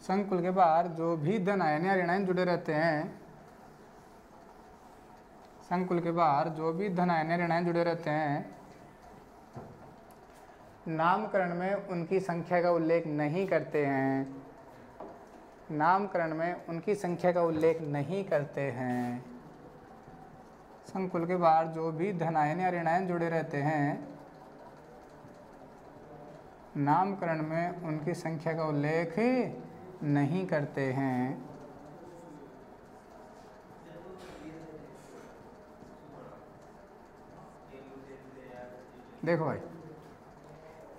संकुल के बाहर जो भी धन आयन या ऋण आयन जुड़े रहते हैं, संकुल के बाहर जो भी धन आयन या ऋण आयन जुड़े रहते हैं, नामकरण में उनकी संख्या का उल्लेख नहीं करते हैं, नामकरण में उनकी संख्या का उल्लेख नहीं करते हैं। संकुल के बाहर जो भी धन आयन या ऋण आयन जुड़े रहते हैं, नामकरण में उनकी संख्या का उल्लेख नहीं करते हैं। देखो भाई,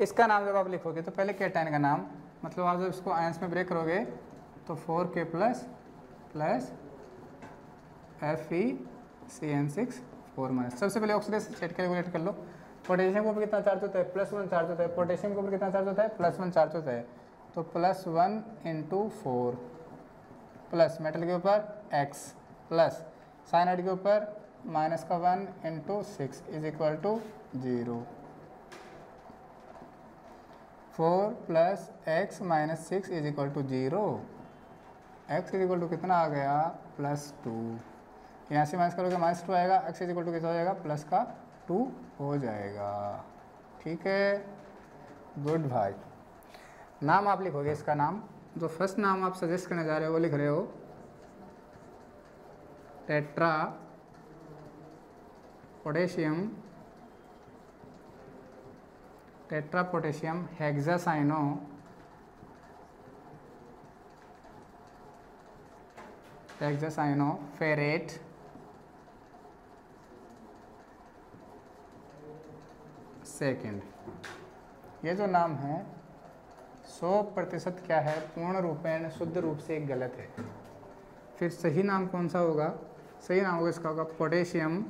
इसका नाम जब आप लिखोगे तो पहले केटायन का नाम, मतलब आप जब इसको आयंस में ब्रेक करोगे तो 4K प्लस FeCN6 4 माइनस। सबसे पहले ऑक्सीडेशन स्टेट कैलकुलेट कर लो। पोटेशियम के ऊपर कितना चार्ज होता है? +1 चार्ज होता है। पोटेशियम के ऊपर कितना चार्ज होता है? +1 चार्ज होता है। तो +1 × 4 प्लस मेटल के ऊपर x प्लस साइनाइड के ऊपर -1 × 6 = 0। 4 + x - 6 = 0। x = कितना आ गया? +2। यहाँ से माइनस करोगे -2 आएगा। x = कितना हो जाएगा? +2 हो जाएगा। ठीक है, गुड भाई। नाम आप लिखोगे, इसका नाम जो फर्स्ट नाम आप सजेस्ट करने जा रहे हो वो लिख रहे हो टेट्रा पोटेशियम हेक्सासाइनोफेरेट सेकेंड। ये जो नाम है 100% क्या है? पूर्ण रूपेण शुद्ध रूप से गलत है। फिर सही नाम कौन सा होगा? सही नाम होगा इसका, होगा पोटेशियम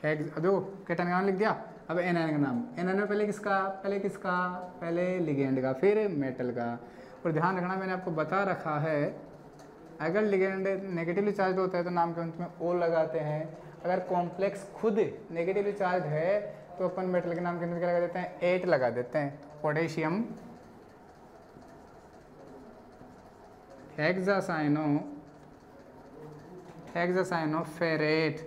देखो केटायन का नाम लिख दिया। अब एनायन का नाम, एनायन में पहले किसका? पहले लिगेंड का, फिर मेटल का। और ध्यान रखना, मैंने आपको बता रखा है, अगर लिगेंड नेगेटिवली चार्ज होता है तो नाम के अंत में ओ लगाते हैं। अगर कॉम्प्लेक्स खुद नेगेटिवली चार्ज है तो अपन मेटल के नाम के अंदर क्या लगा देते हैं? 8 लगा देते हैं। पोटेशियम हेक्सासाइनोफेरेट,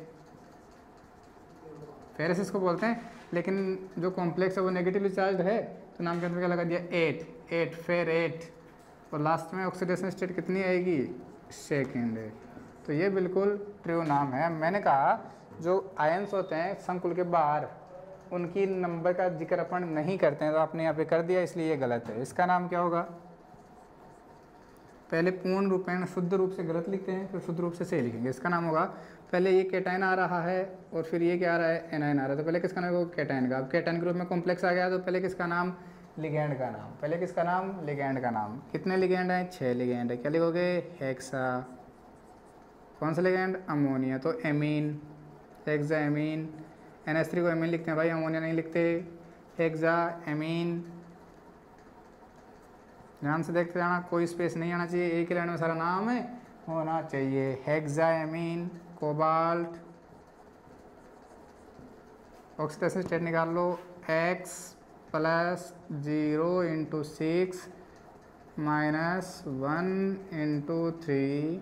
फेरस इसको बोलते हैं, लेकिन जो कॉम्प्लेक्स है वो नेगेटिवली चार्ज है तो नाम के अंदर क्या लगा दिया? 8 फेरेट। और लास्ट में ऑक्सीडेशन स्टेट कितनी आएगी? सेकेंड। तो ये बिल्कुल ट्रू नाम है। मैंने कहा जो आयंस होते हैं संकुल के बाहर उनकी नंबर का जिक्र अपन नहीं करते हैं, तो आपने यहाँ पे कर दिया, इसलिए ये गलत है। इसका नाम क्या होगा? पहले पूर्ण रूपेण शुद्ध रूप से गलत लिखते हैं, फिर शुद्ध रूप से सही लिखेंगे। इसका नाम होगा, पहले ये केटायन आ रहा है और फिर ये क्या आ रहा है? एनायन आ रहा है। तो पहले किसका नाम होगा? केटायन का। अब केटायन के रूप में कॉम्प्लेक्स आ गया तो पहले किसका नाम? लिगेंड का नाम। पहले किसका नाम? लिगेंड का नाम। कितने लिगेंड हैं? 6 लिगेंड है। क्या लिखोगे? हेक्सा। कौन सा लिगेंड? अमोनिया। तो एमीन, हेक्सा एमीन। NH3 को एमीन लिखते हैं भाई, अमोनिया नहीं लिखते। Hexa amine. ध्यान से देखते जाना, कोई स्पेस नहीं आना चाहिए, एक ही लाइन में सारा नाम है होना चाहिए। Hexa amine, cobalt. Oxidation state निकाल लो। x + 0 × 6 - 1 × 3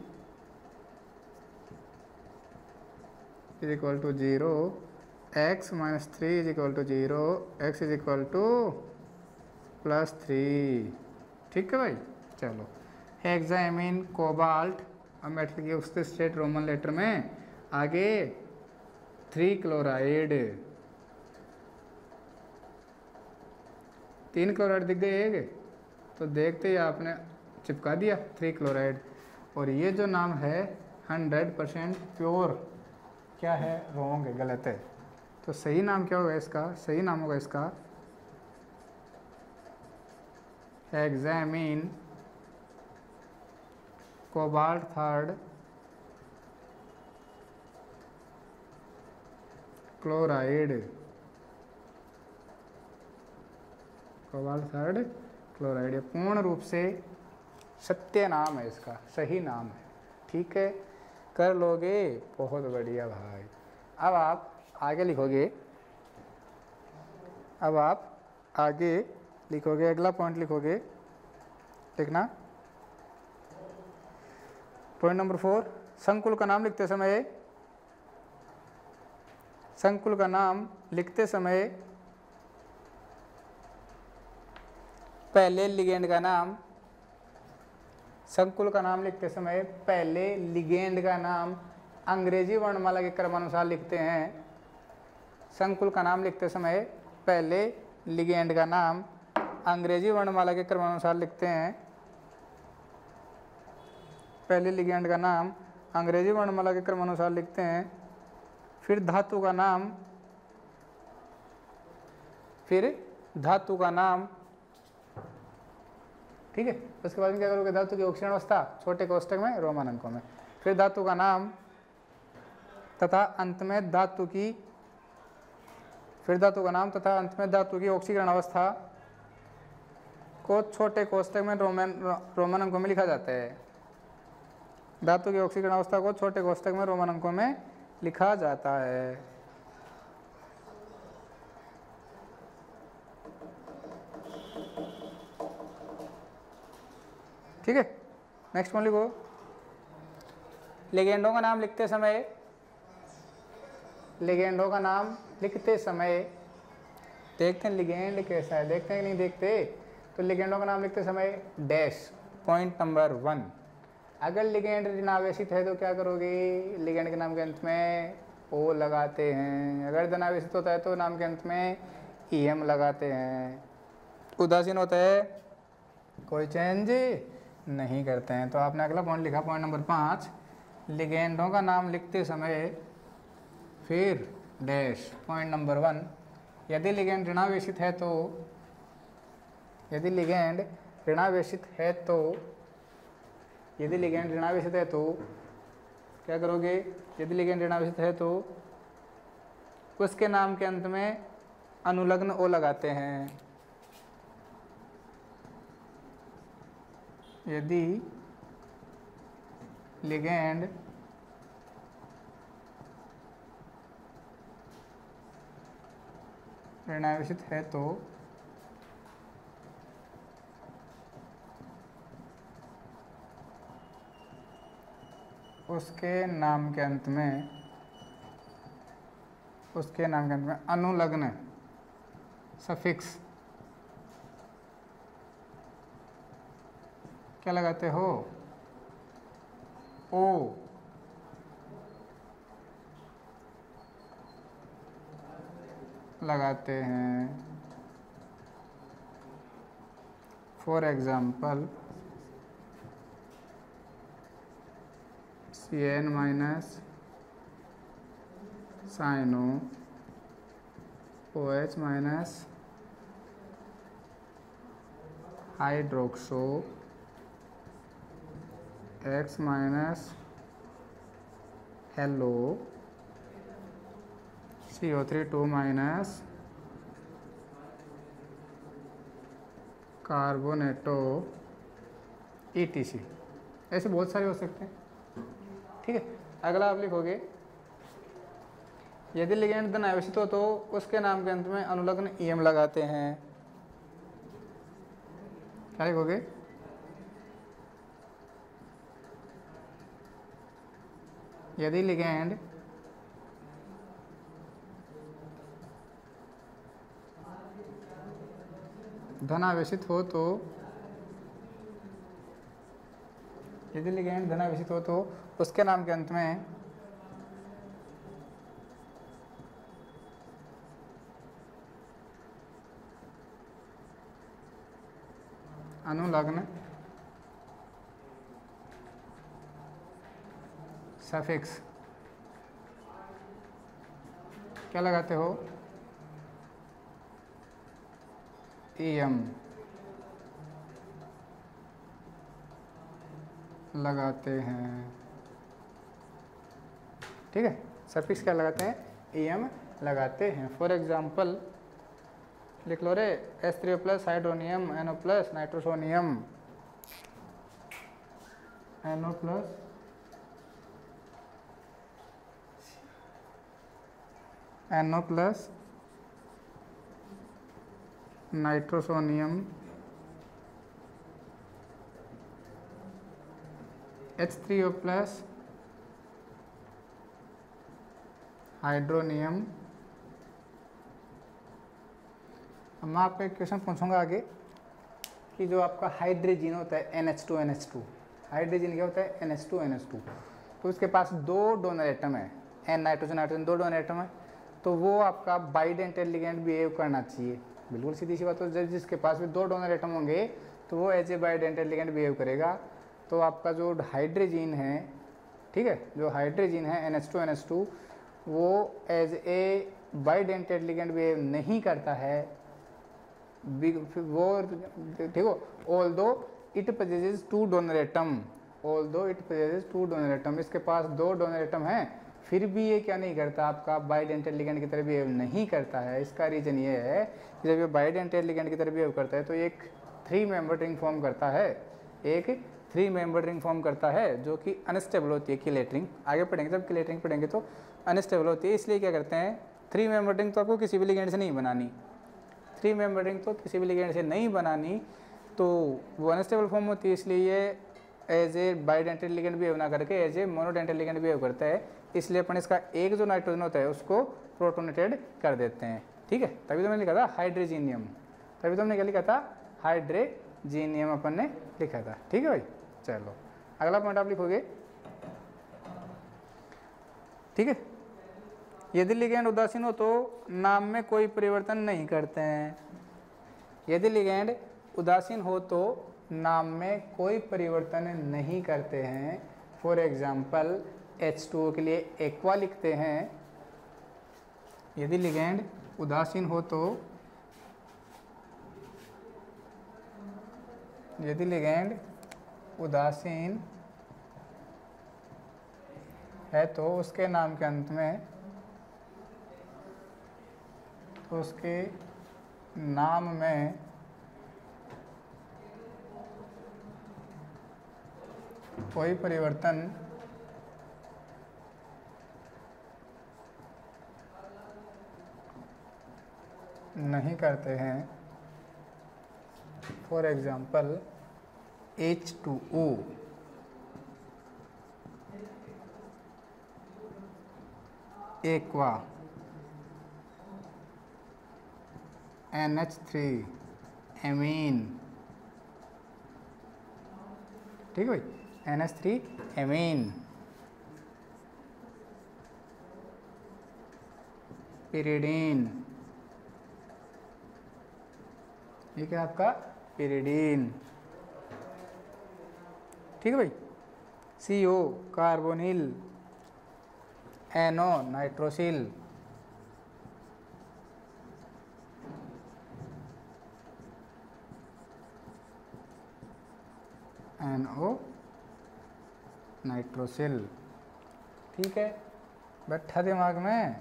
= 0। x - 3 = 0। x = +3। ठीक है भाई, चलो। हेक्साएमीन, कोबाल्ट। अब मेटल की उसके स्टेट रोमन लेटर में आगे 3 क्लोराइड। 3 क्लोराइड दिख गए एक, तो देखते ही आपने चिपका दिया 3 क्लोराइड। और ये जो नाम है 100% प्योर क्या है? रॉन्ग है, गलत है। तो सही नाम क्या होगा इसका? सही नाम होगा इसका hexaammine, cobalt 3rd chloride. Cobalt 3rd chloride. ये पूर्ण रूप से सत्य नाम है, इसका सही नाम है। ठीक है, कर लोगे? बहुत बढ़िया भाई। अब आप आगे लिखोगे, अब आप आगे लिखोगे, अगला पॉइंट लिखोगे, लिखना पॉइंट नंबर 4, संकुल का नाम लिखते समय, संकुल का नाम लिखते समय पहले लिगेंड का नाम, संकुल का नाम लिखते समय पहले लिगेंड का नाम अंग्रेजी वर्णमाला के क्रमानुसार लिखते हैं। संकुल का नाम लिखते समय पहले लिगेंड का नाम अंग्रेजी वर्णमाला के क्रमानुसार लिखते हैं। पहले लिगेंड का नाम अंग्रेजी वर्णमाला के क्रमानुसार लिखते हैं। फिर धातु का नाम, फिर धातु का नाम, ठीक है। उसके बाद में क्या करोगे, धातु की ऑक्सीजन अवस्था छोटे कोष्टक में रोमन अंकों में, फिर धातु का नाम तथा अंत में धातु की, फिर धातु का नाम तथा अंत में धातु की ऑक्सीकरण अवस्था को छोटे कोष्टक में रोमन अंकों में लिखा जाता है। धातु की ऑक्सीकरण अवस्था को छोटे कोष्टक में रोमन अंकों में लिखा जाता है। ठीक है, नेक्स्ट वन लिखो। लिगेंडों का नाम लिखते समय, लिगेंडों का नाम लिखते समय, देखते हैं लिगेंड कैसा है, देखते हैं कि नहीं देखते। तो लिगेंडों का नाम लिखते समय डैश, पॉइंट नंबर 1, अगर लिगेंड ऋणावेशित है तो क्या करोगे, लिगेंड के नाम के अंत में ओ लगाते हैं। अगर धनावेशित होता है तो नाम के अंत में ईएम लगाते हैं। उदासीन होता है कोई चेंज नहीं करते हैं। तो आपने अगला पॉइंट लिखा, पॉइंट नंबर 5, लिगेंडों का नाम लिखते समय फिर डैश, पॉइंट नंबर 1, यदि लिगेंड ऋणावेशित है तो, यदि लिगेंड ऋणावेशित है तो, यदि लिगेंड ऋणावेशित है तो क्या करोगे, यदि लिगेंड ऋणावेशित है तो उसके नाम के अंत में अनुलग्न ओ लगाते हैं। यदि लिगेंड ऋणावेशित है तो उसके नाम के अंत में, उसके नाम के अंत में अनुलग्न सफिक्स क्या लगाते हो, ओ लगाते हैं। For example CN minus cyano OH minus hydroxo X minus halo CO3 2 minus carbonato ETC, ऐसे बहुत सारे हो सकते हैं। ठीक है, अगला आप लिखोगे, यदि लिगेंड धनावेशित हो तो उसके नाम के अंत में अनुलग्न ईएम लगाते हैं। क्या लिखोगे, यदि लिगेंड धनावेशित हो तो, यदि लिगेंड धनावेशित हो तो उसके नाम के अंत में अनुलग्न सफिक्स क्या लगाते हो, ईएम लगाते हैं। ठीक है, सफिक्स क्या लगाते हैं, ईएम लगाते हैं। फॉर एग्जांपल लिख लो रे, H3O plus hydronium NO plus nitrosonium, NO plus NO plus nitrosonium H3O plus hydronium. अब मैं आपको एक क्वेश्चन पूछूंगा आगे कि जो आपका हाइड्रोजन होता है NH2NH2, हाइड्रोजन क्या होता है NH2NH2, तो उसके पास दो डोनर एटम है, N नाइट्रोजन नाइट्रोजन दो डोनर एटम है, तो वो आपका बाइडेंटल लिगेंड बिहेव करना चाहिए। बिल्कुल सीधी सी बात। तो जिसके पास भी दो डोनर एटम होंगे तो वो एज ए बाइडेंटल लिगेंड बिहेव करेगा। तो आपका जो हाइड्रोजन है, ठीक है, जो हाइड्रोजन है NH2NH2 वो एज ए बाइडेंटल लिगेंड बिहेव नहीं करता है, वो ठीक हो, although it possesses two donor atom, although it possesses two donor atom, इसके पास दो डोनर एटम हैं फिर भी ये क्या नहीं करता, आपका बाइडेंटल लिगेंड की तरह बिहेव नहीं करता है। इसका रीज़न ये है कि जब ये बाइडेंटल लिगेंड की तरह बिहेव करता है तो एक 3 मेंबर रिंग फॉर्म करता है, एक 3 मेंबर रिंग फॉर्म करता है जो कि अनस्टेबल होती है। किलेटरिंग आगे पढ़ेंगे, जब किलेटरिंग पढ़ेंगे तो अनस्टेबल होती है, इसलिए क्या करते हैं 3 मेंबर रिंग तो आपको किसी भी लिगेंड से नहीं बनानी, 3 मेंबर रिंग तो किसी भी लिगेंड से नहीं बनानी, तो वो अनस्टेबल फॉर्म होती है, इसलिए ये एज ए बाइडेंटल लिगेंड बिहेव ना करके एज ए मोनोडेंटल लिगेंड बिहेव करता है। इसलिए अपन इसका एक जो नाइट्रोजन होता है उसको प्रोटोनेटेड कर देते हैं, ठीक है। तभी तो मैंने लिखा था हाइड्रोजीनियम, तभी तो हमने क्या लिखा था हाइड्रोजीनियम अपन ने लिखा था, ठीक है भाई। चलो अगला पॉइंट आप लिखोगे, ठीक है। यदि लिगेंड उदासीन हो तो नाम में कोई परिवर्तन नहीं करते हैं, यदि लिगेंड उदासीन हो तो नाम में कोई परिवर्तन नहीं करते हैं। फॉर एग्जाम्पल H2O के लिए एक्वा लिखते हैं। यदि लिगेंड उदासीन हो तो, यदि लिगेंड उदासीन है तो उसके नाम के अंत में, तो उसके नाम में कोई परिवर्तन नहीं करते हैं। For example H2O, aqua, NH3 amine, ठीक है भाई, NH3 एमीन, पिरिडीन, ये क्या आपका पिरिडीन, ठीक है भाई। CO carbonyl, NO nitrosyl, NO nitrosyl, ठीक है। बैठा दिमाग में,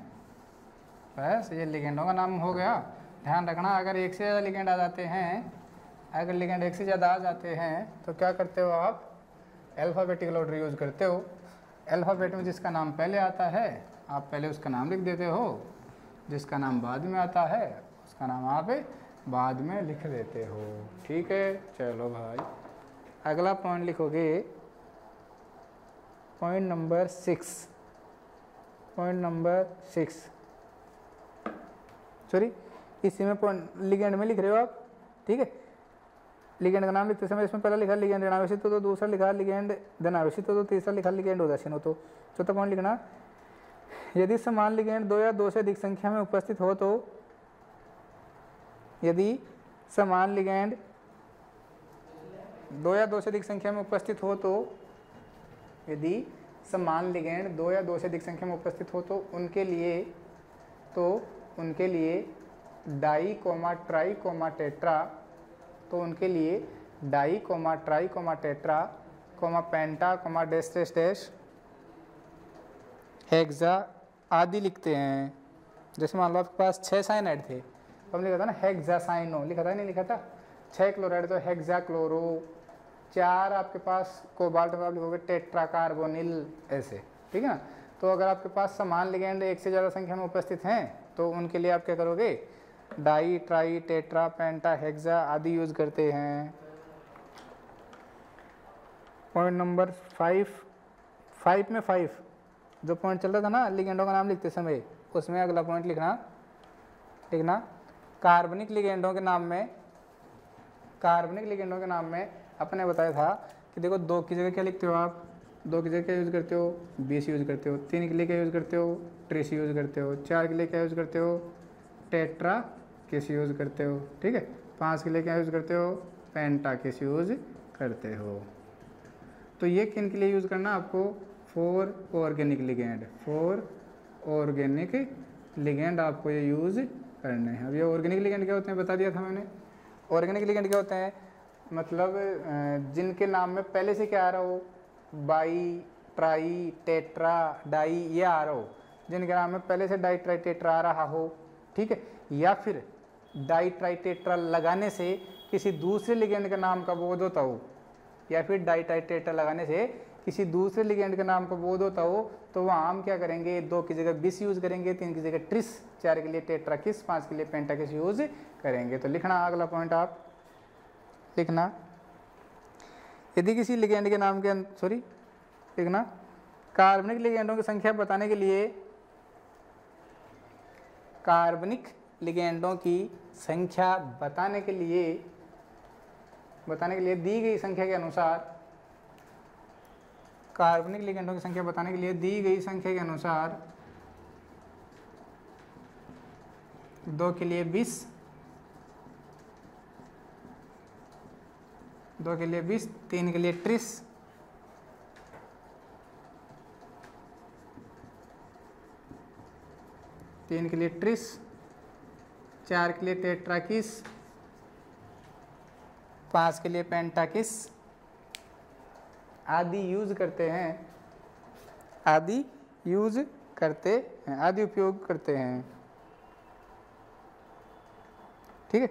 बस ये लिगेंडों का नाम हो गया। ध्यान रखना, अगर एक से ज़्यादा लिगेंड आ जाते हैं, अगर लिगेंड एक से ज़्यादा आ जाते हैं तो क्या करते हो आप, अल्फ़ाबेटिकल ऑर्डर यूज़ करते हो। अल्फ़ाबेट में जिसका नाम पहले आता है आप पहले उसका नाम लिख देते हो, जिसका नाम बाद में आता है उसका नाम आप बाद में लिख देते हो, ठीक है। चलो भाई अगला पॉइंट लिखोगे, point number 6, point number 6, sorry इसी में पॉइंट लिगेंड में लिख रहे हो आप, ठीक है। लिगेंड का नाम लिखते समय इसमें पहला लिखा लिगेंड ऋणावेशित हो तो दूसरा लिखा लिगेंड धनावेशित हो तो तीसरा लिखा लिगेंड उदासीन हो तो। चौथा पॉइंट लिखना, यदि समान लिगेंड 2 या 2 से अधिक संख्या में उपस्थित हो तो, यदि समान लिगेंड 2 या 2 से अधिक संख्या में उपस्थित हो तो, यदि समान लिगेंड 2 या 2 से अधिक संख्या में उपस्थित हो तो उनके लिए di comma tri comma tetra, तो उनके लिए di comma tri comma tetra comma penta comma dash dash dash hexa आदि लिखते हैं। जैसे मान लो आपके पास 6 साइनाइड थे तो हमने लिखा था ना हेक्सासाइनो, लिखा था नहीं लिखा था, 6 क्लोराइड तो हेक्सा क्लोरो, 4 आपके पास कोबाल्ट में आप लिखोगे टेट्रा कार्बोनिल, ऐसे, ठीक है ना। तो अगर आपके पास समान लिगेंड एक से ज़्यादा संख्या में उपस्थित हैं तो उनके लिए आप क्या करोगे, डाई, ट्राई, टेट्रा, पेंटा, हेक्सा आदि यूज करते हैं। पॉइंट नंबर 5 में 5 जो पॉइंट चल रहा था ना लिगेंडों का नाम लिखते समय, उसमें अगला पॉइंट लिखना कार्बनिक लिगेंडों के नाम में अपने बताया था कि देखो 2 की जगह क्या लिखते हो आप, 2 की जगह क्या यूज़ करते हो, 20 यूज़ करते हो, 3 के लिए क्या यूज़ करते हो, ट्रिस यूज़ करते हो, 4 के लिए क्या यूज़ करते हो, टेट्रा किस यूज़ करते हो, ठीक है, 5 के लिए क्या यूज़ करते हो, पेंटा किस यूज़ करते हो। तो ये किन के लिए यूज़ करना आपको, 4 ऑर्गेनिक लिगेंड आपको ये यूज़ करने हैं। अब ये ऑर्गेनिक लिगेंड क्या होते हैं बता दिया था मैंने। ऑर्गेनिक लिगेंड क्या होते हैं, मतलब जिनके नाम में पहले से क्या आ रहा हो, बाई, ट्राई, टेट्रा, डाई ये आ रहा हो, जिनके नाम में पहले से डाई, ट्राई, टेट्रा आ रहा हो, ठीक है, या फिर डाई, ट्राई, टेट्रा लगाने से किसी दूसरे लिगेंड के नाम का बोध होता हो, या फिर डाई, ट्राई, टेट्रा लगाने से किसी दूसरे लिगेंड के नाम का बोध होता हो, तो वहाँ हम क्या करेंगे, 2 की जगह बिस यूज़ करेंगे, 3 की जगह ट्रिस, 4 के लिए टेट्रा किस, 5 के लिए पेंटा किस यूज़ करेंगे। तो लिखना अगला पॉइंट आप लिखना, यदि किसी लिगेंड के नाम के लिखना कार्बनिक लिगेंडों की संख्या बताने के लिए, कार्बनिक लिगेंडों की संख्या बताने के लिए दी गई संख्या के अनुसार, कार्बनिक लिगेंडों की संख्या बताने के लिए दी गई संख्या के अनुसार 2 के लिए 20, 2 के लिए 20, 3 के लिए ट्रिस, 3 के लिए ट्रिस, 4 के लिए टेट्राकिस, 5 के लिए पेंटाकिस आदि यूज करते हैं, आदि उपयोग करते हैं, ठीक है।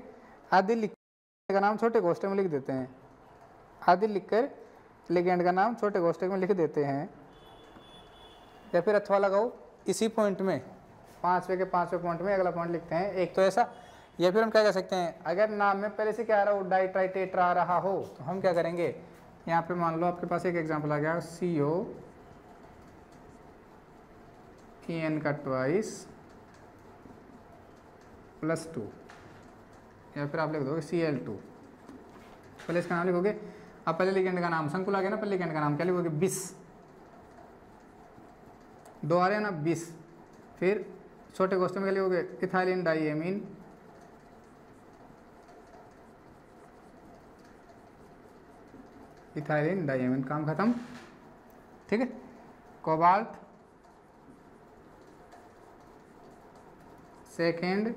आदि लिखने का नाम छोटे कोष्ठक में लिख देते हैं, आदि लिखकर लिगेंड का नाम छोटे कोष्ठक में लिख देते हैं, या फिर अथवा लगाओ इसी पॉइंट में, 5वें के 5वें पॉइंट में अगला पॉइंट लिखते हैं। एक तो ऐसा, या फिर हम क्या कर सकते हैं, अगर नाम में पहले से क्या आ रहा हो, डाई, ट्राई, टेट्रा आ रहा हो, तो हम क्या करेंगे, यहाँ पे मान लो आपके पास एक एग्जांपल आ गया, CO EN का ट्वाइस +2, या फिर आप लिख दोगे Cl2, पहले इसका नाम लिखोगे। अब पहले लिगेंड का नाम संकुल आ गया ना, पहले लिगेंड का नाम क्या लिखोगे, 20, 2 आ रहे हैं ना 20, फिर छोटे कोष्ठक में क्या लिखोगे, इथाइलिन डाइएमीन, इथाइलिन डाइएमीन, काम खत्म, ठीक है। कोबाल्ट सेकेंड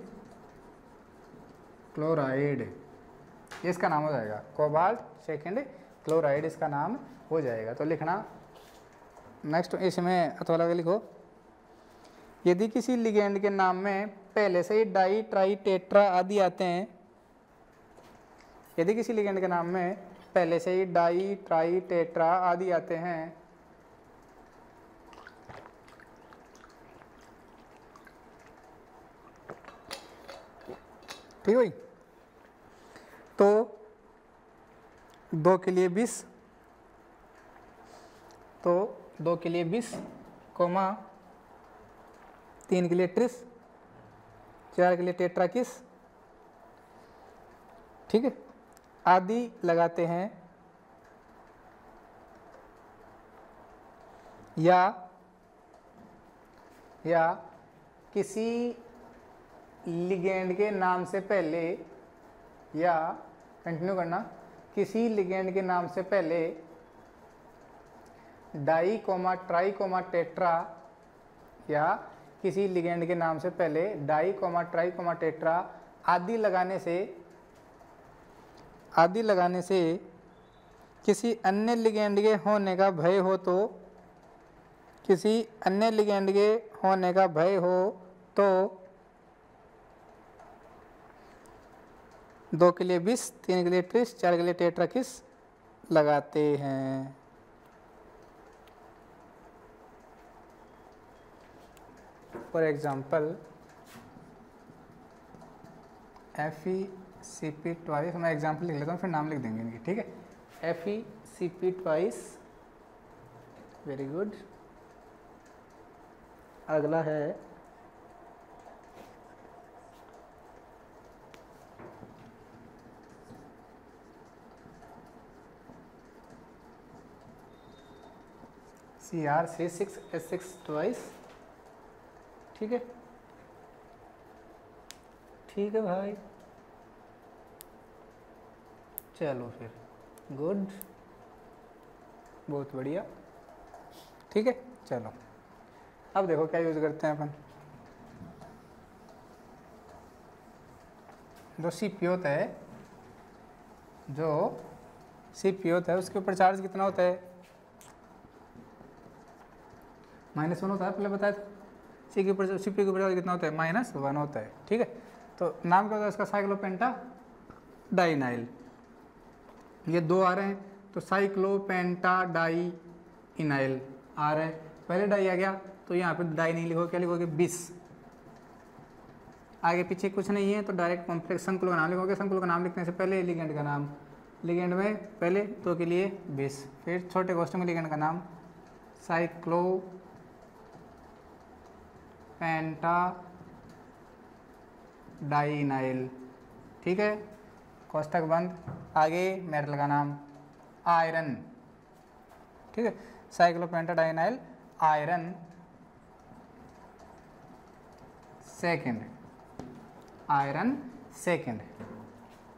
क्लोराइड, ये इसका नाम हो जाएगा, कोबाल्ट सेकेंड क्लोराइड इसका नाम हो जाएगा। तो लिखना नेक्स्ट, इसमें अथवा लगा लिखो, यदि किसी लिगेंड के नाम में पहले से ही डाई, ट्राई, टेट्रा आदि आते हैं, यदि किसी लिगेंड के नाम में पहले से ही डाई, ट्राई, टेट्रा आदि आते हैं, ठीक है, तो 2 के लिए 20, तो 2 के लिए 20, 3 के लिए ट्रिस, 4 के लिए टेट्राकिस, ठीक है, आदि लगाते हैं, या किसी लिगेंड के नाम से पहले, या कंटिन्यू करना, किसी लिगेंड के नाम से पहले डाई, ट्राई, टेट्रा, या किसी लिगेंड के नाम से पहले डाई, ट्राई, टेट्रा आदि लगाने से किसी अन्य लिगेंड के होने का भय हो, तो किसी अन्य लिगेंड के होने का भय हो तो 2 के लिए 20, 3 के लिए ट्रिस, 4 के लिए टेट्राकिस लगाते हैं। फॉर एग्जाम्पल FeCp ट्वाइस, मैं एग्जाम्पल लिख लेता हूँ फिर नाम लिख देंगे इनकी, ठीक है। FeCp twice, very good. अगला है CrC6H6 ट्वाइस, ठीक है, ठीक है भाई, चलो फिर गुड, बहुत बढ़िया, ठीक है। चलो अब देखो क्या यूज़ करते हैं अपन। जो CP होता है, जो CP होता है उसके ऊपर चार्ज कितना होता है, -1 होता है, पहले बताया था। CP के ऊपर चार्ज कितना होता है, -1 होता है, ठीक है। तो नाम क्या होता है इसका, साइक्लोपेंटा डाइनाइल। ये दो आ रहे हैं तो साइक्लोपेंटा डाई इनाइल आ रहे हैं, पहले डाई आ गया तो यहाँ पे डाई नहीं लिखो, क्या लिखोगे, 20। आगे पीछे कुछ नहीं है तो डायरेक्ट कॉम्प्लेक्स संकुल का नाम लिखोगे। संकुल का नाम लिखने से पहले लिगेंड का नाम, लिगेंड में पहले तो के लिए 20, फिर छोटे कोष्ठक में लिगेंड का नाम साइक्लोपेंटा डाइनाइल, ठीक है, कोष्ठक बंद। आगे मेटल का नाम आयरन, ठीक है, cyclopentadienyl iron second, iron second.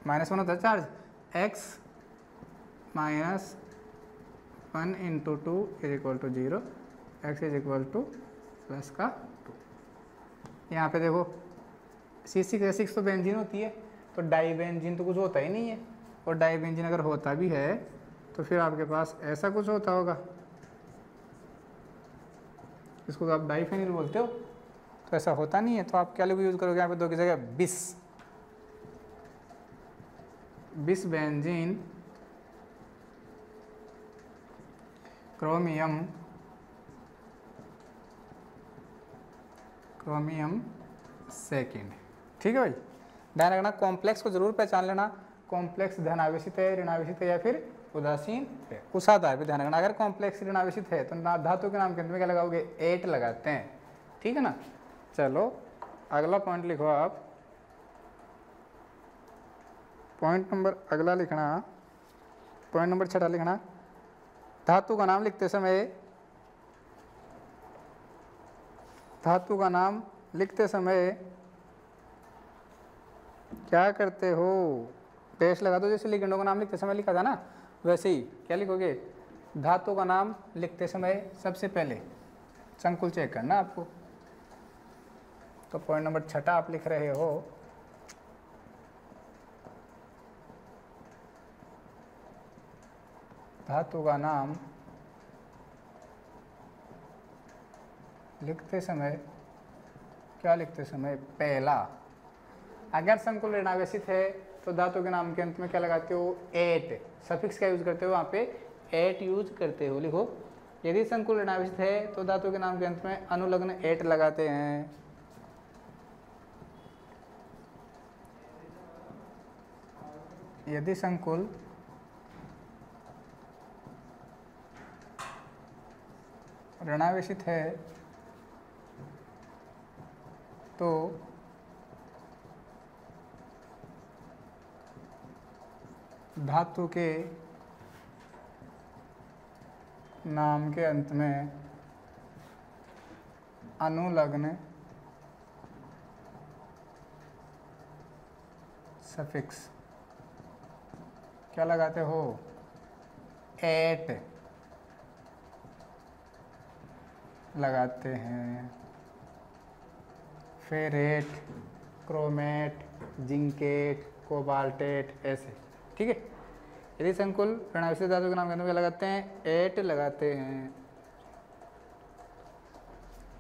-1 होता है चार्ज, x -1 × 2 = 0, x = +2। यहाँ पे देखो C6H6 तो बेंजीन होती है, तो डाई बेंजीन तो कुछ होता ही नहीं है, और डाई बेंजीन अगर होता भी है तो फिर आपके पास ऐसा कुछ होता होगा, इसको तो आप डाईफेनिल बोलते हो, तो ऐसा होता नहीं है। तो आप क्या लोग यूज़ करोगे यहाँ पे, 2 की जगह 20 बेंजीन क्रोमियम सेकेंड, ठीक है भाई। ध्यान रखना, कॉम्प्लेक्स को जरूर पहचान लेना, कॉम्प्लेक्स धनावेशित है, ऋणावेशित है या फिर उदासीन है, उस आधार पर ध्यान रखना। अगर कॉम्प्लेक्स ऋणावेशित है तो धातु के नाम के अंत में क्या लगाओगे, 8 लगाते हैं, ठीक है ना। चलो अगला पॉइंट लिखो आप, पॉइंट नंबर अगला लिखना, पॉइंट नंबर 6 लिखना। धातु का नाम लिखते समय, धातु का नाम लिखते समय क्या करते हो, डैश लगा दो, जैसे लिगेंडों का नाम लिखते समय लिखा था ना, वैसे ही क्या लिखोगे, धातु का नाम लिखते समय सबसे पहले संकुल चेक करना आपको। तो पॉइंट नंबर 6 आप लिख रहे हो, धातु का नाम लिखते समय, क्या लिखते समय, पहला। अगर संकुल ऋणावेशित है तो धातु के नाम के अंत में क्या लगाते हो, 8, सफिक्स क्या यूज करते हो, वहाँ पे 8 यूज करते हो, लिखो। यदि संकुल ऋणावेशित है तो धातु के नाम के अंत में अनुलग्न 8 लगाते हैं। यदि संकुल ऋणावेशित है तो धातु के नाम के अंत में अनुलग्न सफिक्स क्या लगाते हो, 8 लगाते हैं। फेरेट, क्रोमेट, जिंकेट, कोबाल्टेट, ऐसे, ठीक है। यदि संकुल ऋणावेशित धातु के नाम के अंत में क्या लगाते हैं, 8 लगाते हैं।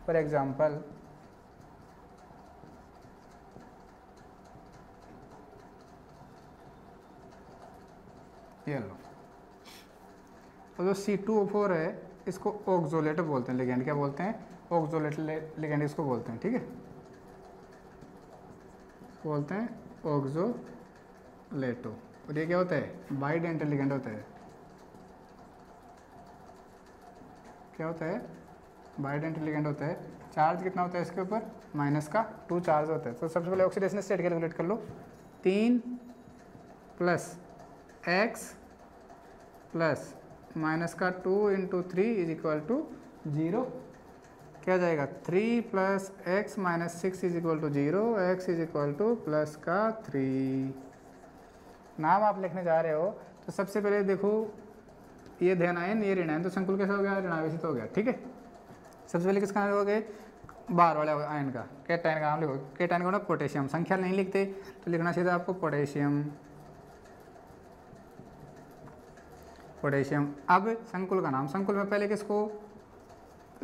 फॉर एग्जाम्पल ये लो, तो जो C2O4 है इसको ऑक्सोलेट बोलते हैं, लिगेंड क्या बोलते हैं, ऑक्सोलेट लिगेंड इसको बोलते हैं, ठीक है, बोलते हैं ऑक्सोलेटो। और ये क्या होता है? बाइडेंटल लिगेंड होता है। क्या होता है? बाइडेंटल लिगेंड होता है। चार्ज कितना होता है इसके ऊपर? -2 चार्ज होता है। तो सबसे पहले ऑक्सीडेशन स्टेट कैलकुलेट कर लो। 3 + x प्लस -2 × 3 = 0। क्या जाएगा? 3 + x - 6 = 0, x +3। नाम आप लिखने जा रहे हो तो सबसे पहले देखो, ये धनायन ये ऋणायन, तो संकुल कैसा हो गया? ऋणावेशित हो गया। ठीक है, सबसे पहले किसका नाम लिखोगे? बाहर वाले आयन का, कैटायन का नाम लिखोगे। कैटायन को ना पोटेशियम, संख्या नहीं लिखते तो लिखना चाहिए था आपको पोटेशियम। पोटेशियम। अब संकुल का नाम, संकुल में पहले किसको?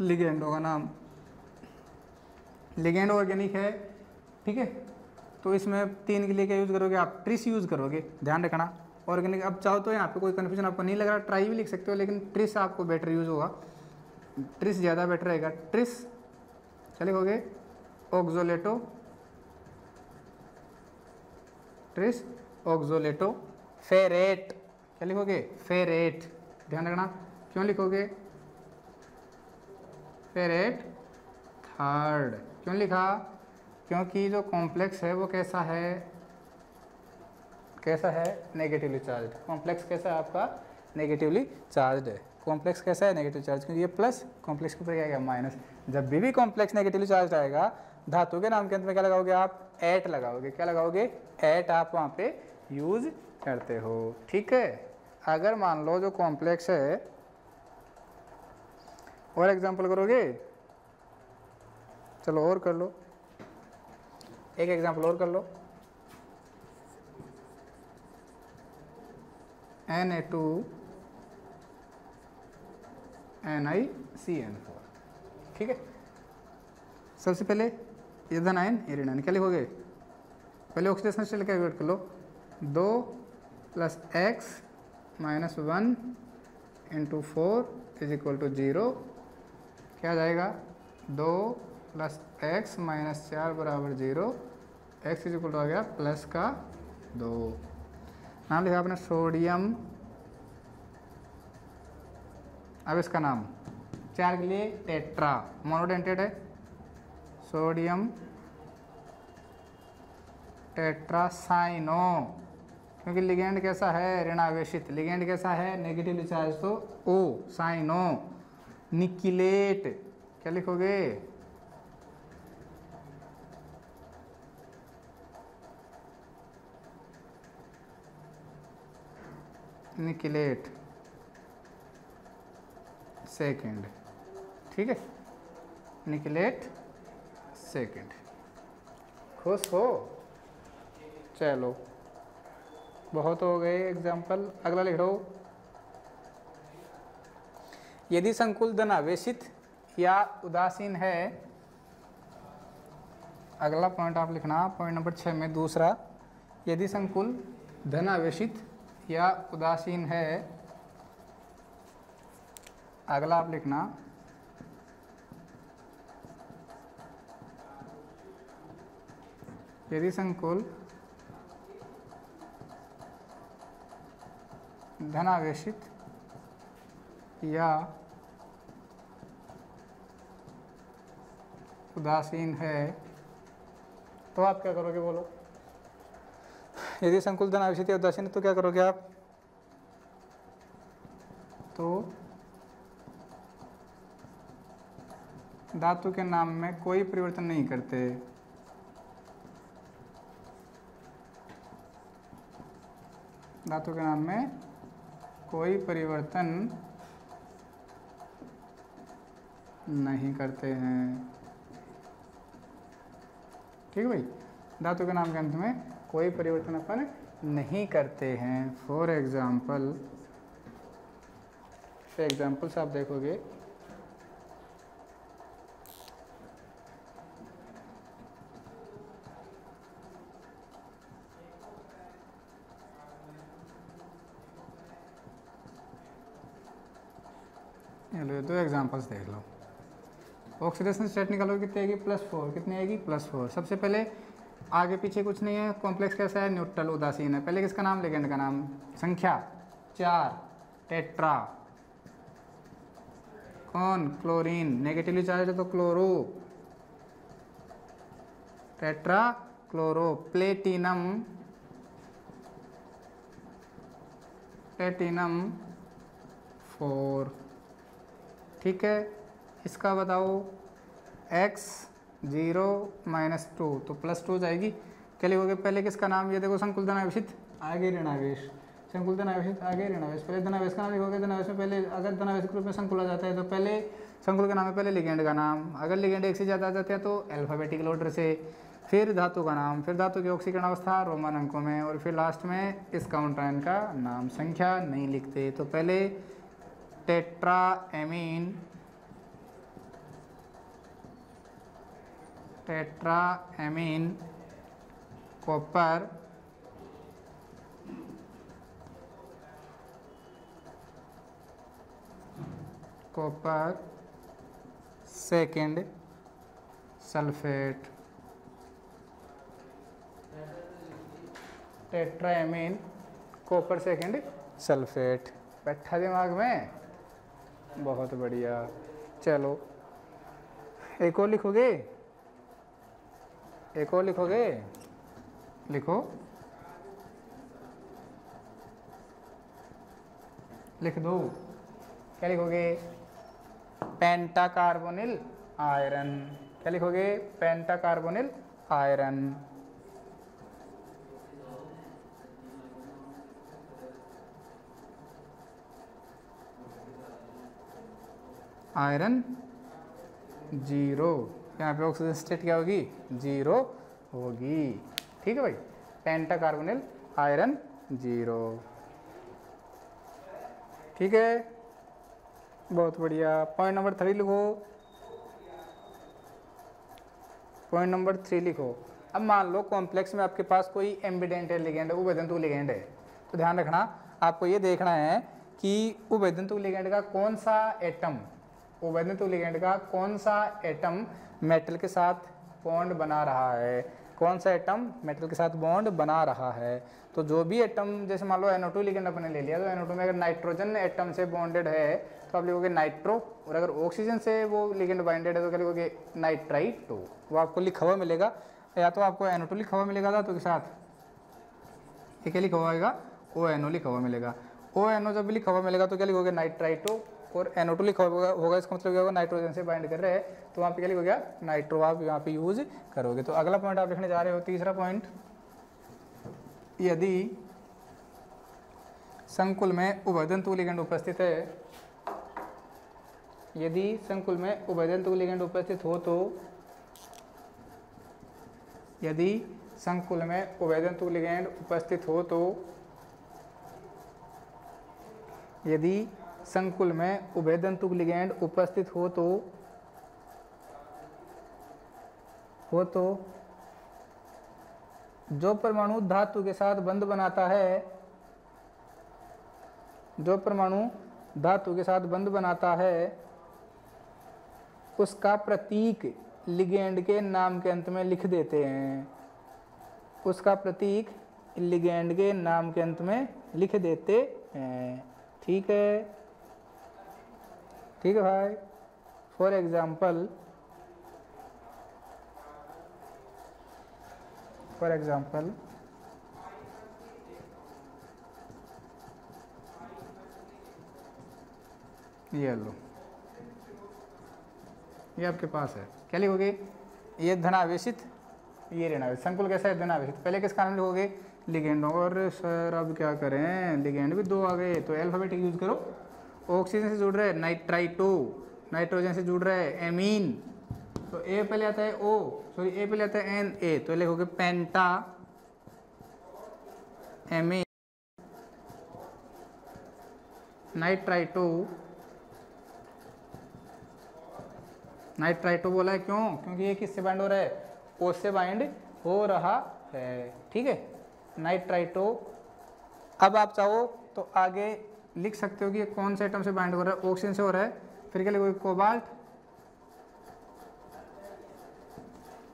लिगेंडो का नाम। लिगेंड ऑर्गेनिक है, ठीक है, तो इसमें 3 के लिए क्या यूज़ करोगे आप? ट्रिस यूज़ करोगे, ध्यान रखना। ऑर्गेनिक अब चाहो तो यहाँ पे कोई कन्फ्यूजन आपको नहीं लग रहा, ट्राई भी लिख सकते हो, लेकिन ट्रिस आपको बेटर यूज़ होगा, ट्रिस ज़्यादा बेटर रहेगा। ट्रिस क्या लिखोगे? ऑक्सोलेटो। ट्रिस ऑक्सोलेटो। फेरेट क्या लिखोगे? फेरेट। ध्यान रखना, क्यों लिखोगे फेरेट? थर्ड। क्यों लिखा? क्योंकि जो कॉम्प्लेक्स है वो कैसा है? कैसा है? Negatively charge. कॉम्प्लेक्स कैसा है आपका? नेगेटिवली चार्ज है। कॉम्प्लेक्स कैसा है? नेगेटिव चार्ज, क्योंकि ये प्लस कॉम्प्लेक्स के ऊपर क्या आएगा? माइनस। जब भी कॉम्प्लेक्स नेगेटिवली चार्ज आएगा, धातु के नाम के अंत में क्या लगाओगे आप? एट लगाओगे। क्या लगाओगे? एट आप वहाँ पे यूज करते हो। ठीक है, अगर मान लो जो कॉम्प्लेक्स है, और एग्जाम्पल करोगे? चलो और कर लो, एक एग्जाम्पल और कर लो। Na2NiCN4। ठीक है, सबसे पहले ये धनायन ये ऋणायन, क्या लिखोगे? पहले ऑक्सीडेशन स्टेट कैलकुलेट कर लो। 2 + x - 1 × 4 = 0। क्या जाएगा? 2 + x - 4 = 0, x आ गया +2। नाम लिखा आपने सोडियम। अब इसका नाम 4 के लिए टेट्रा, मोनोडेंटेड है, सोडियम टेट्रासाइनो। क्योंकि लिगेंड कैसा है? ऋणावेशित। लिगेंड कैसा है? नेगेटिवली चार्ज, तो O साइनो। निकिलेट क्या लिखोगे? निकिलेट सेकंड। ठीक है, निकिलेट सेकंड। खुश हो? चलो बहुत हो गए एग्जाम्पल। अगला लिख लो। यदि संकुल धनावेशित या उदासीन है, अगला पॉइंट आप लिखना, पॉइंट नंबर 6 में दूसरा। यदि संकुल धनावेशित या उदासीन है, अगला आप लिखना यदि संकुल धनावेशित या उदासीन है, तो आप क्या करोगे? बोलो। यदि संकुल धनावेशित या उदासीन है तो क्या करोगे आप? तो धातु के नाम में कोई परिवर्तन नहीं करते। धातु के नाम में कोई परिवर्तन नहीं करते हैं। ठीक है भाई, धातु के नाम के अंत में कोई परिवर्तन अपन नहीं करते हैं। फॉर एग्जाम्पल्स आप देखोगे, लो 2 एग्जाम्पल्स देख लो। ऑक्सीडेशन स्टेट निकालो, कितनी आएगी? +4। कितनी आएगी? +4। सबसे पहले आगे पीछे कुछ नहीं है, कॉम्प्लेक्स कैसा है, न्यूट्रल उदासीन है। पहले किसका नाम, लिगेंड का नाम, संख्या 4 टेट्रा, कौन, क्लोरीन, नेगेटिवली चार्ज है तो chloro, tetra chloro, platinum, platinum 4, ठीक है। इसका बताओ x 0 - 2 तो +2 जाएगी। क्या लिखोगे, पहले किसका नाम, ये देखो संकुल धनावेशित आगे ऋणावेश, संकुल धनावेशित आगे ऋणावेश, पहले धनावेश का नाम लिखोगे। धनावेश में पहले अगर धनावेश के रूप में संकुल आ जाता है तो पहले संकुल का नाम है, पहले लिगेंड का नाम, अगर लिगेंड एक से ज़्यादा आ जाते हैं तो अल्फ़ाबेटिकल ऑर्डर से, फिर धातु का नाम, फिर धातु की ऑक्सीकरण अवस्था रोमन अंकों में, और फिर लास्ट में इस काउंटर का नाम। संख्या नहीं लिखते तो पहले tetraammine, tetraammine copper, copper second sulphate, tetraammine copper second sulphate. बैठा दिमाग में, बहुत बढ़िया। चलो एक और लिखोगे, एक और लिखोगे, लिखो, लिख दो। क्या लिखोगे, पेंटा कार्बोनिल आयरन, क्या लिखोगे, पेंटा कार्बोनिल आयरन, आयरन 0, यहाँ पे ऑक्सीजन स्टेट क्या होगी, 0 होगी, ठीक है भाई। पेंटा कार्बोनिल आयरन 0, ठीक है, बहुत बढ़िया। पॉइंट नंबर 3 लिखो, पॉइंट नंबर 3 लिखो। अब मान लो कॉम्प्लेक्स में आपके पास कोई एम्बिडेंट लिगेंड है, उभयतंतु लिगेंड है, तो ध्यान रखना, आपको ये देखना है कि उभयतंतु लिगेंड का कौन सा एटम, उभयतंतु लिगेंड का कौन सा एटम मेटल के साथ बॉन्ड बना रहा है, कौन सा एटम मेटल के साथ बॉन्ड बना रहा है। तो जो भी एटम, जैसे मान लो NO2 लिगेंड अपने ले लिया, तो NO2 में अगर नाइट्रोजन एटम से बॉन्डेड है तो आप लिखोगे नाइट्रो, और अगर ऑक्सीजन से वो लिगेंड बाइंडेड है तो क्या लिखोगे, नाइट्राइटो। वो आपको लिखा हुआ मिलेगा, या तो आपको NO2 लिखा हुआ मिलेगा धातु के साथ, ये क्या लिखा हुआ आएगा, ONO लिखा हुआ मिलेगा। ONO जब भी लिखा हुआ मिलेगा तो क्या लिखोगे, नाइट्राइटो, और NO2 लिखा होगा, इसका मतलब क्या होगा, नाइट्रोजन से बाइंड कर रहे हैं, तो वहाँ पे क्या लिखोगे, नाइट्रो आप यहाँ पे यूज करोगे। तो अगला पॉइंट आप लिखने जा रहे हो, तीसरा पॉइंट, यदि संकुल में उभयतंतु लिगेंड उपस्थित है, यदि संकुल में उभयतंतु लिगेंड उपस्थित हो तो, यदि संकुल में उभयतंतु लिगेंड उपस्थित हो तो, यदि संकुल में उभयतंतु लिगेंड उपस्थित हो तो जो परमाणु धातु के साथ बंध बनाता है, जो परमाणु धातु के साथ बंध बनाता है, उसका प्रतीक लिगेंड के नाम के अंत में लिख देते हैं, उसका प्रतीक लिगेंड के नाम के अंत में लिख देते हैं, ठीक है, ठीक है भाई। फॉर एग्जाम्पल, फॉर एग्जाम्पल ये लो, ये आपके पास है, क्या लिखोगे, ये धनावेशित, ये ऋणावेशित। संकुल कैसा है, धनावेशित। पहले किसका नाम लिखोगे, लिगेंड। और सर अब क्या करें, लिगेंड भी 2 आ गए तो अल्फाबेटिक यूज करो। ऑक्सीजन से जुड़ रहा है नाइट्राइटो, नाइट्रोजन से जुड़ रहा है एमीन, तो ए पहले आता है ओ, सॉरी ए पहले आता है एन, ए तो लिखोगे पेंटा एमीन नाइट्राइटो। नाइट्राइटो बोला है क्यों, क्योंकि ये किससे बाइंड हो रहा है, ओ से बाइंड हो रहा है, ठीक है, नाइट्राइटो। अब आप चाहो तो आगे लिख सकते हो कि ये कौन से एटम से बाइंड हो रहा है, ऑक्सीजन से हो रहा है, फिर क्या लिखोगे, कोबाल्ट।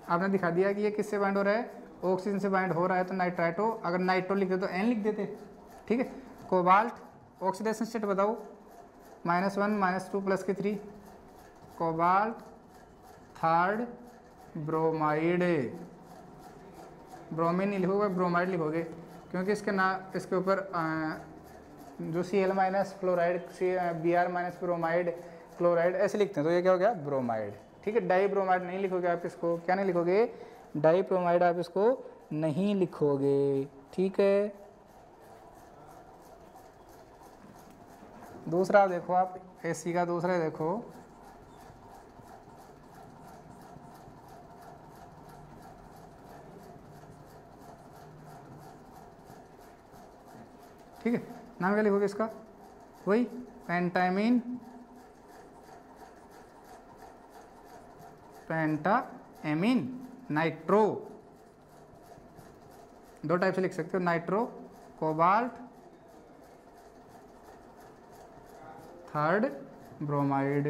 आपने दिखा दिया कि ये किससे बाइंड हो रहा है, ऑक्सीजन से बाइंड हो रहा है तो नाइट्राइटो, अगर नाइट्रो लिखते तो एन लिख देते, ठीक है। कोबाल्ट ऑक्सीडेशन स्टेट बताओ, -1 -2 +3, कोबाल्ट थर्ड ब्रोमाइड, ब्रोमीन नहीं लिखोगे ब्रोमाइड लिखोगे, क्योंकि इसके ऊपर जो Cl- fluoride Br- bromide chloride ऐसे लिखते हैं, तो ये क्या हो गया ब्रोमाइड, ठीक है। डाई ब्रोमाइड नहीं लिखोगे आप इसको, क्या नहीं लिखोगे, डाई ब्रोमाइड आप इसको नहीं लिखोगे, ठीक है। दूसरा देखो आप, एसी का दूसरा देखो, ठीक है। नाम क्या लिखोगे इसका, वही पेंटामीन, पेंटाएमीन नाइट्रो, दो टाइप से लिख सकते हो, नाइट्रो कोबाल्ट थर्ड ब्रोमाइड,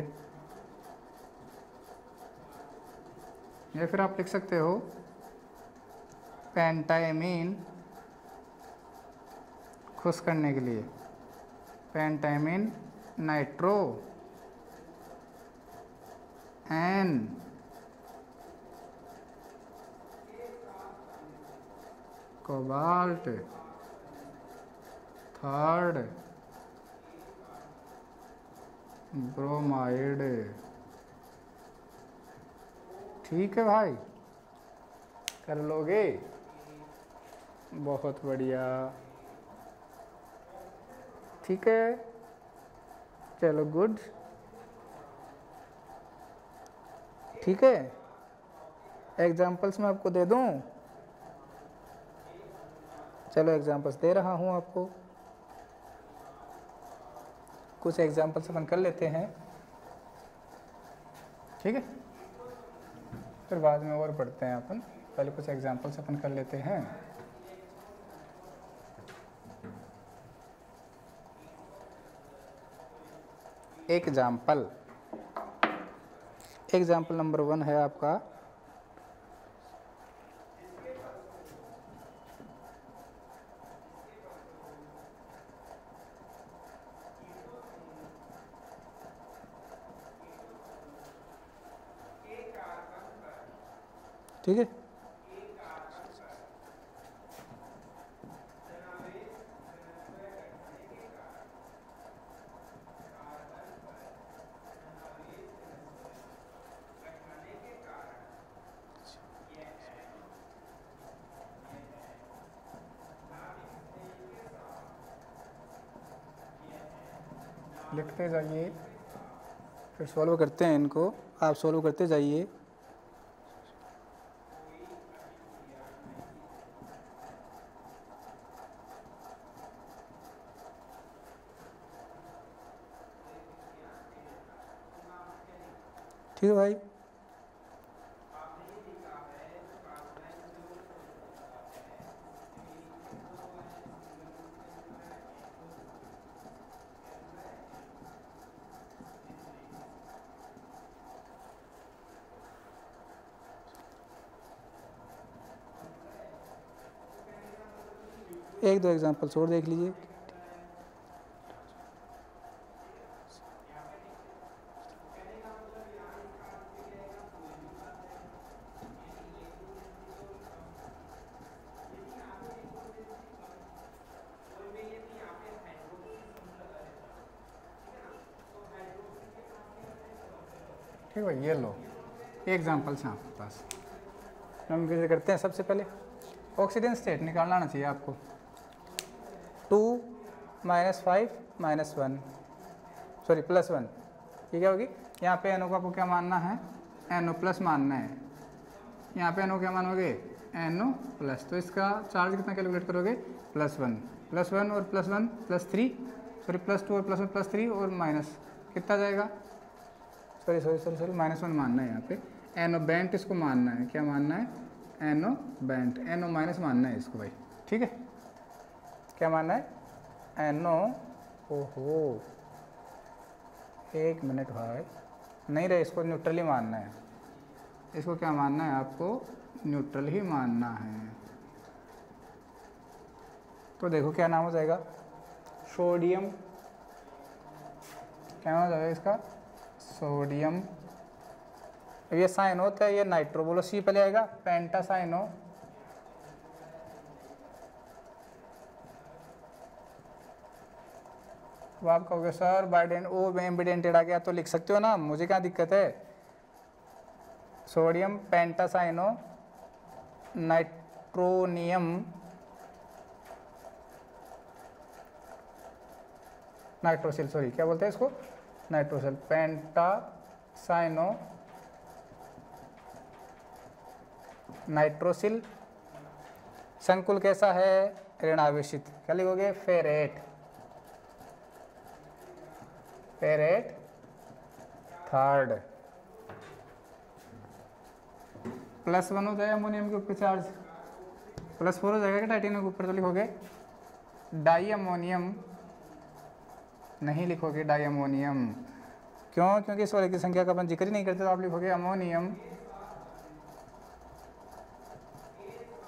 या फिर आप लिख सकते हो पेंटाएमीन, खुश करने के लिए pentaammine nitro N cobalt third bromide, ठीक है भाई, कर लोगे, बहुत बढ़िया, ठीक है। चलो गुड, ठीक है। एग्जाम्पल्स मैं आपको दे दूं, चलो एग्जाम्पल्स दे रहा हूं आपको, कुछ एग्जाम्पल्स अपन कर लेते हैं, ठीक है, फिर बाद में और पढ़ते हैं अपन, पहले कुछ एग्जाम्पल्स अपन कर लेते हैं। एग्जाम्पल नंबर 1 है आपका, ठीक है। लिखते जाइए, फिर सॉल्व करते हैं इनको, आप सॉल्व करते जाइए। ठीक है भाई, एक दो एग्जांपल्स और देख लीजिए। ठीक है, ये लो एग्जांपल्स हैं आपके पास, हम कैसे करते हैं। सबसे पहले ऑक्सीजन स्टेट निकालना आना चाहिए आपको, 2 -5 -1 सॉरी +1, ये क्या होगी, यहाँ पे NO को आपको क्या मानना है, NO+ मानना है, यहाँ पे NO क्या मानोगे, NO+, तो इसका चार्ज कितना कैलकुलेट करोगे, +1 और +1 +3 सॉरी +2 और +1 +3 और माइनस कितना जाएगा, सॉरी -1 मानना है यहाँ पे, NO बेंट इसको मानना है, क्या मानना है, NO बेंट, NO- मानना है इसको भाई, ठीक है। क्या मानना है, NO, ओहो 1 मिनट भाई, नहीं रहे, इसको न्यूट्रल ही मानना है, इसको क्या मानना है आपको, न्यूट्रल ही मानना है। तो देखो क्या नाम हो जाएगा, सोडियम, क्या नाम हो जाएगा इसका, सोडियम। ये साइनो होता है, ये नाइट्रो, बोलो सी पहले आएगा, पेंटासाइनो। तो आप कहोगे सर बाइडेंट ओ एम्बिडेंटेड आ गया तो लिख सकते हो ना, मुझे क्या दिक्कत है। सोडियम पेंटासाइनो नाइट्रोनियम नाइट्रोसिल, सॉरी क्या बोलते हैं इसको, नाइट्रोसिल, पेंटासाइनो नाइट्रोसिल। संकुल कैसा है, ऋणावेशित, क्या लिखोगे, फेरेट, फेरेट थर्ड। +1 हो जाएगा अमोनियम के ऊपर चार्ज, +4 हो जाएगा क्या टाइटेनियम के ऊपर, तो लिखोगे डाई अमोनियम, नहीं लिखोगे डाई अमोनियम, क्यों, क्योंकि इस वाले की संख्या का अपन जिक्र ही नहीं करते, तो आप लिखोगे अमोनियम,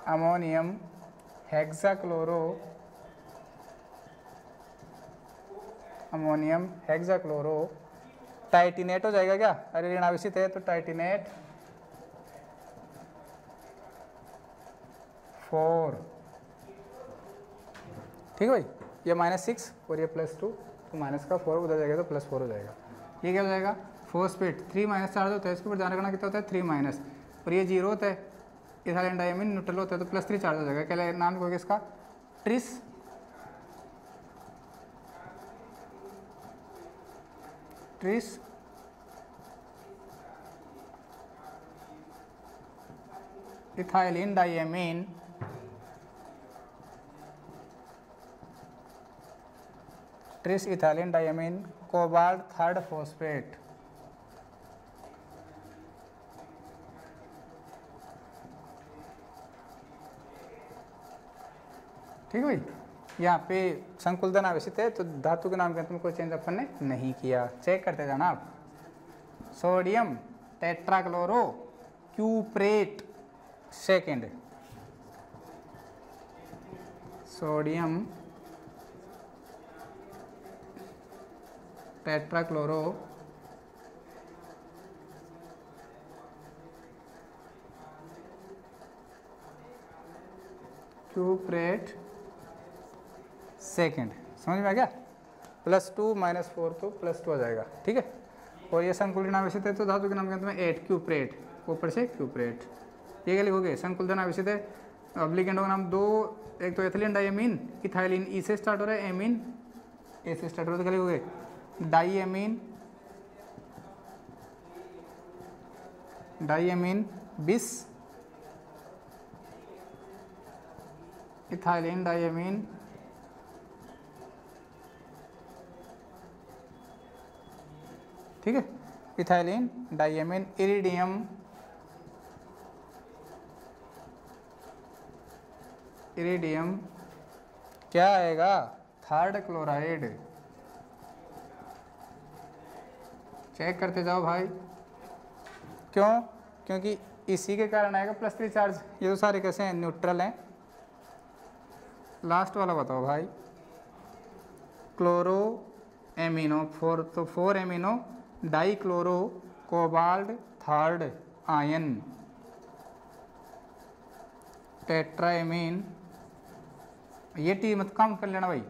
अमोनियम हेक्साक्लोरो, अमोनियम हेक्साक्लोरो टाइटिनेट हो जाएगा क्या, अरे ऋणावेशित है तो टाइटिनेट 4, ठीक है भाई। ये -6 और ये +2, तो माइनस का 4 उधर जाएगा तो +4 हो जाएगा। ये क्या हो जाएगा, फोस्फेट 3 चार्ज होता है, इसके ऊपर ध्यान रखना कितना होता है 3 और ये 0 होता है, इथाइल डायमीन न्यूट्रल होता है तो +3 चार्ज हो जाएगा। क्या नाम होगा इसका, tris, tris ethylene diamine, tris ethylene diamine cobalt third phosphate. ठीक है भाई, यहाँ पे संकुलदन आवेशित है तो धातु के नाम के अंत में कोई चेंज अपन ने नहीं किया, चेक करते जाना आप। Sodium tetrachloro cuprate second, sodium tetrachloro cuprate second, समझ में आ गया, +2 -4 तो +2 आ जाएगा, ठीक है। और ये संकुलन आवेशित है तो धातु के नाम के अंत में 8 क्यूप्रेट, ऊपर से क्यूप्रेट। ये क्या लिखोगे, संकुलन आवेशित है, अब्लिकेंडो का नाम 2, एक तो एथिलीन डायमीन, इथाइलिन ई से स्टार्ट हो रहा है, एमीन ए से स्टार्ट हो रहा है, तो क्या लिखोगे डाईएमीन, डाईएमीन बिस, इथाइलिन डायमीन ठीक है, इथाइलिन डायमीन इरिडियम, इरिडियम क्या आएगा, थर्ड क्लोराइड। चेक करते जाओ भाई, क्यों, क्योंकि इसी के कारण आएगा +3 चार्ज। ये तो सारे कैसे हैं, न्यूट्रल हैं। लास्ट वाला बताओ भाई, क्लोरो एमिनो 4, तो 4 amino die chloro cobalt third ion, tetraammine, ये टी मत काउंट कर लेना भाई,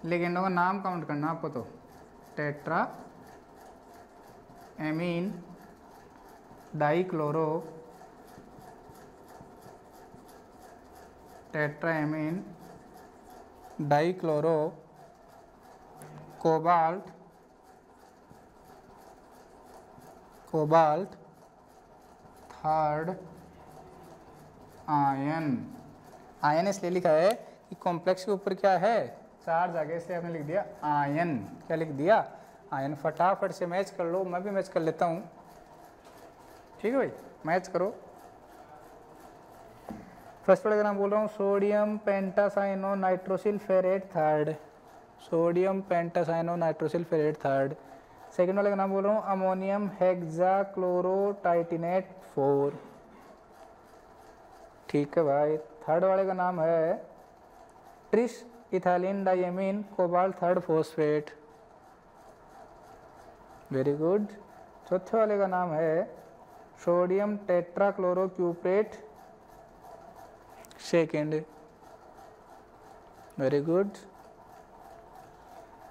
लेकिन का नाम काउंट करना आपको, तो tetra amine die chloro, tetraammine die chloro cobalt, cobalt third ion. Ion इसलिए लिखा है कि कॉम्प्लेक्स के ऊपर क्या है, चार्ज आ गया, इसलिए आपने लिख दिया आयन। क्या लिख दिया, आयन। फटाफट से मैच कर लो, मैं भी मैच कर लेता हूँ, ठीक है भाई, मैच करो। फर्स्ट वाले का नाम बोल रहा हूँ, sodium pentacyano nitrosyl ferrate third, sodium pentacyano nitrosyl ferrate third. Second वाले का नाम बोल रहा हूँ, अमोनियम हेक्साक्लोरो टाइटिनेट 4, ठीक है भाई। थर्ड वाले का नाम है tris ethylenediamine cobalt third phosphate. Very good. चौथे वाले का नाम है sodium tetrachlorocuprate second. Very good.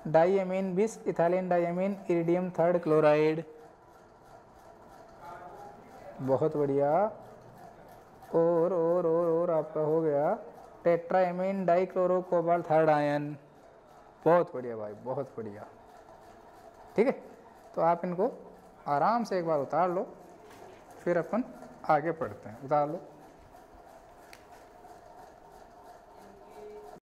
Diammine bis ethylenediamine iridium third chloride. बहुत बढ़िया। और आपका हो गया tetraammine dichloro cobalt third ion. बहुत बढ़िया भाई, बहुत बढ़िया। ठीक है, तो आप इनको आराम से एक बार उतार लो, फिर अपन आगे पढ़ते हैं। उतार लो।